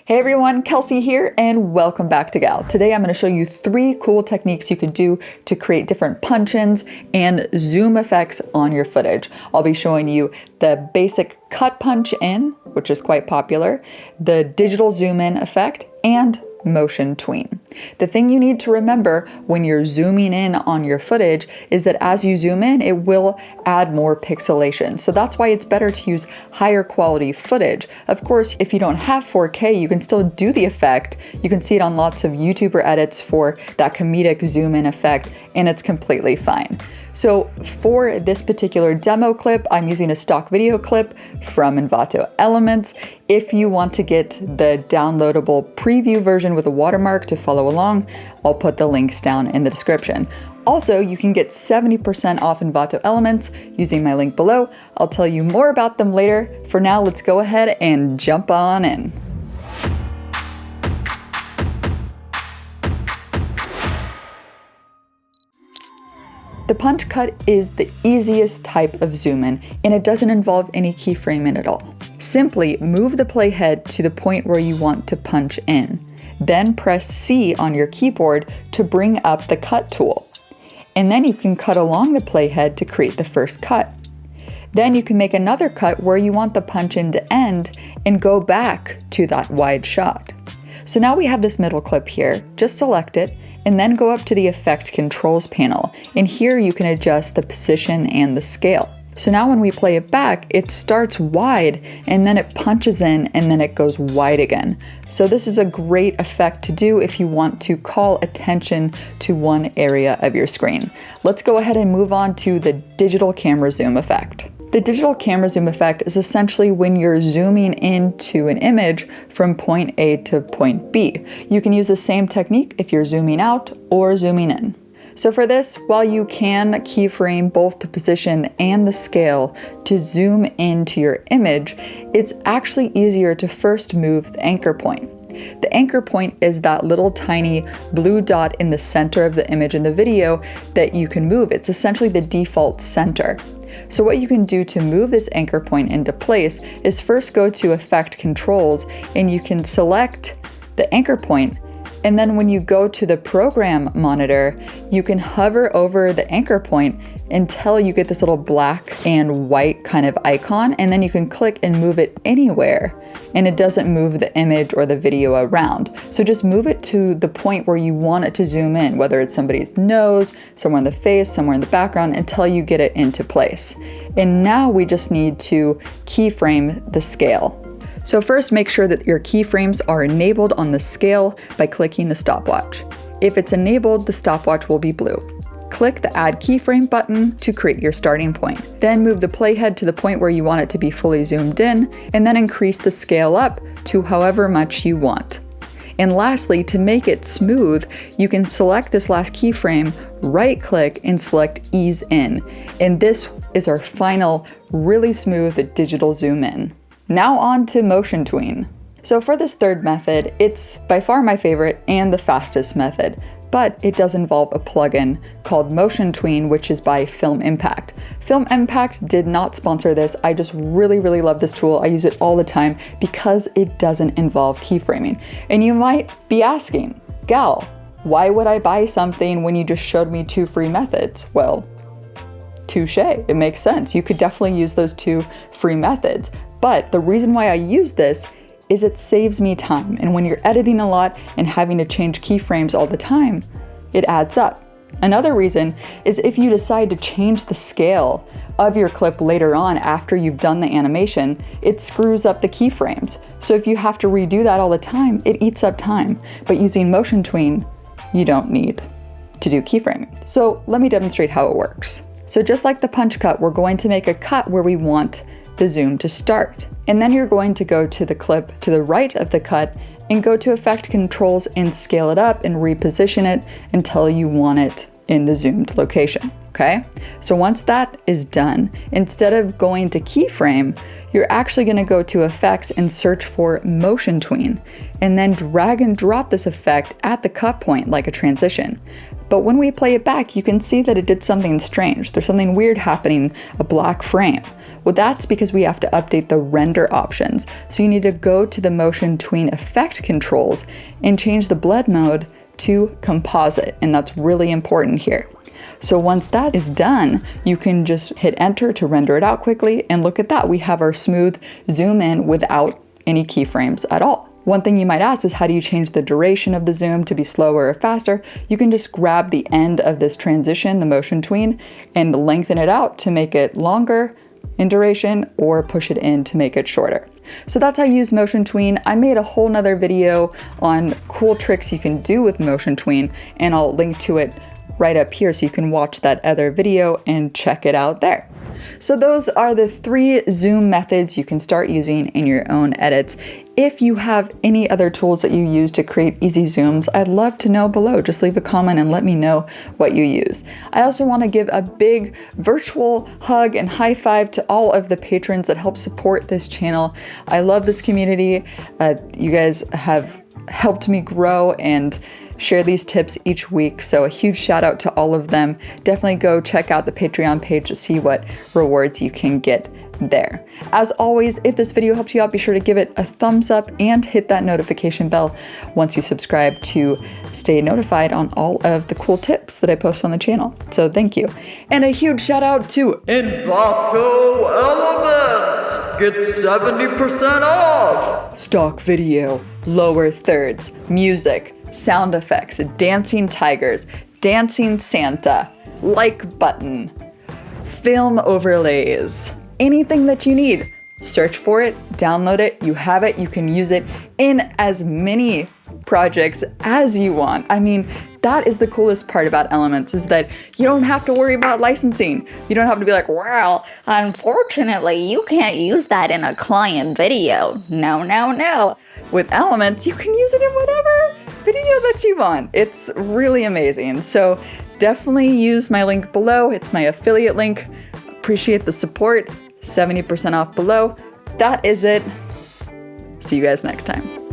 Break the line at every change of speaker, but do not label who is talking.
Hey everyone, Kelsey here and welcome back to Gal. Today I'm going to show you 3 cool techniques you could do to create different punch-ins and zoom effects on your footage. I'll be showing you the basic cut punch in, which is quite popular, the digital zoom in effect, and motion tween. The thing you need to remember when you're zooming in on your footage is that as you zoom in, it will add more pixelation. So that's why it's better to use higher quality footage. Of course, if you don't have 4K, you can still do the effect. You can see it on lots of YouTuber edits for that comedic zoom in effect, and it's completely fine. So for this particular demo clip, I'm using a stock video clip from Envato Elements. If you want to get the downloadable preview version with a watermark to follow along, I'll put the links down in the description. Also, you can get 70% off Envato Elements using my link below. I'll tell you more about them later. For now, let's go ahead and jump on in. The punch cut is the easiest type of zoom in, and it doesn't involve any keyframing at all. Simply move the playhead to the point where you want to punch in. Then press C on your keyboard to bring up the cut tool. And then you can cut along the playhead to create the first cut. Then you can make another cut where you want the punch in to end and go back to that wide shot. So now we have this middle clip here. Just select it and then go up to the Effect Controls panel. And here you can adjust the position and the scale. So now when we play it back, it starts wide and then it punches in and then it goes wide again. So this is a great effect to do if you want to call attention to one area of your screen. Let's go ahead and move on to the digital camera zoom effect. The digital camera zoom effect is essentially when you're zooming into an image from point A to point B. You can use the same technique if you're zooming out or zooming in. So for this, while you can keyframe both the position and the scale to zoom into your image, it's actually easier to first move the anchor point. The anchor point is that little tiny blue dot in the center of the image in the video that you can move. It's essentially the default center. So what you can do to move this anchor point into place is first go to Effect Controls and you can select the anchor point, and then when you go to the program monitor, you can hover over the anchor point until you get this little black and white kind of icon, and then you can click and move it anywhere, and it doesn't move the image or the video around. So just move it to the point where you want it to zoom in, whether it's somebody's nose, somewhere in the face, somewhere in the background, until you get it into place. And now we just need to keyframe the scale. So first, make sure that your keyframes are enabled on the scale by clicking the stopwatch. If it's enabled, the stopwatch will be blue. Click the Add Keyframe button to create your starting point. Then move the playhead to the point where you want it to be fully zoomed in, and then increase the scale up to however much you want. And lastly, to make it smooth, you can select this last keyframe, right-click, and select Ease In. And this is our final, really smooth digital zoom in. Now on to motion tween. So for this third method, it's by far my favorite and the fastest method, but it does involve a plugin called Motion Tween, which is by Film Impact. Film Impact did not sponsor this. I just really love this tool. I use it all the time because it doesn't involve keyframing. And you might be asking, Gal, why would I buy something when you just showed me 2 free methods? Well, touche, it makes sense. You could definitely use those 2 free methods. But the reason why I use this is it saves me time. And when you're editing a lot and having to change keyframes all the time, it adds up. Another reason is if you decide to change the scale of your clip later on after you've done the animation, it screws up the keyframes. So if you have to redo that all the time, it eats up time. But using motion tween, you don't need to do keyframing. So let me demonstrate how it works. So just like the punch cut, we're going to make a cut where we want the zoom to start. And then you're going to go to the clip to the right of the cut and go to Effect Controls and scale it up and reposition it until you want it in the zoomed location, okay? So once that is done, instead of going to keyframe, you're actually gonna go to Effects and search for Motion Tween, and then drag and drop this effect at the cut point like a transition. But when we play it back, you can see that it did something strange. There's something weird happening, a black frame. Well, that's because we have to update the render options. So you need to go to the Motion Tween effect controls and change the blend mode to composite, and that's really important here. So once that is done, you can just hit enter to render it out quickly, and look at that, we have our smooth zoom in without any keyframes at all. One thing you might ask is, how do you change the duration of the zoom to be slower or faster? You can just grab the end of this transition, the Motion Tween, and lengthen it out to make it longer in duration, or push it in to make it shorter. So that's how you use Motion Tween. I made a whole nother video on cool tricks you can do with Motion Tween, and I'll link to it right up here so you can watch that other video and check it out there. So those are the 3 zoom methods you can start using in your own edits. If you have any other tools that you use to create easy zooms, I'd love to know below. Just leave a comment and let me know what you use. I also want to give a big virtual hug and high five to all of the patrons that help support this channel. I love this community. You guys have helped me grow and share these tips each week, so a huge shout out to all of them. Definitely go check out the Patreon page to see what rewards you can get there. As always, if this video helped you out, be sure to give it a thumbs up and hit that notification bell once you subscribe to stay notified on all of the cool tips that I post on the channel. So thank you. And a huge shout out to Envato Elements! Get 70% off! Stock video, lower thirds, music, sound effects, dancing tigers, dancing Santa, like button, film overlays, anything that you need. Search for it, download it, you have it, you can use it in as many projects as you want. I mean, that is the coolest part about Elements, is that you don't have to worry about licensing. You don't have to be like, well, unfortunately, you can't use that in a client video. No, no, no. With Elements, you can use it in whatever video that you want. It's really amazing. So definitely use my link below. It's my affiliate link. Appreciate the support. 70% off below. That is it. See you guys next time.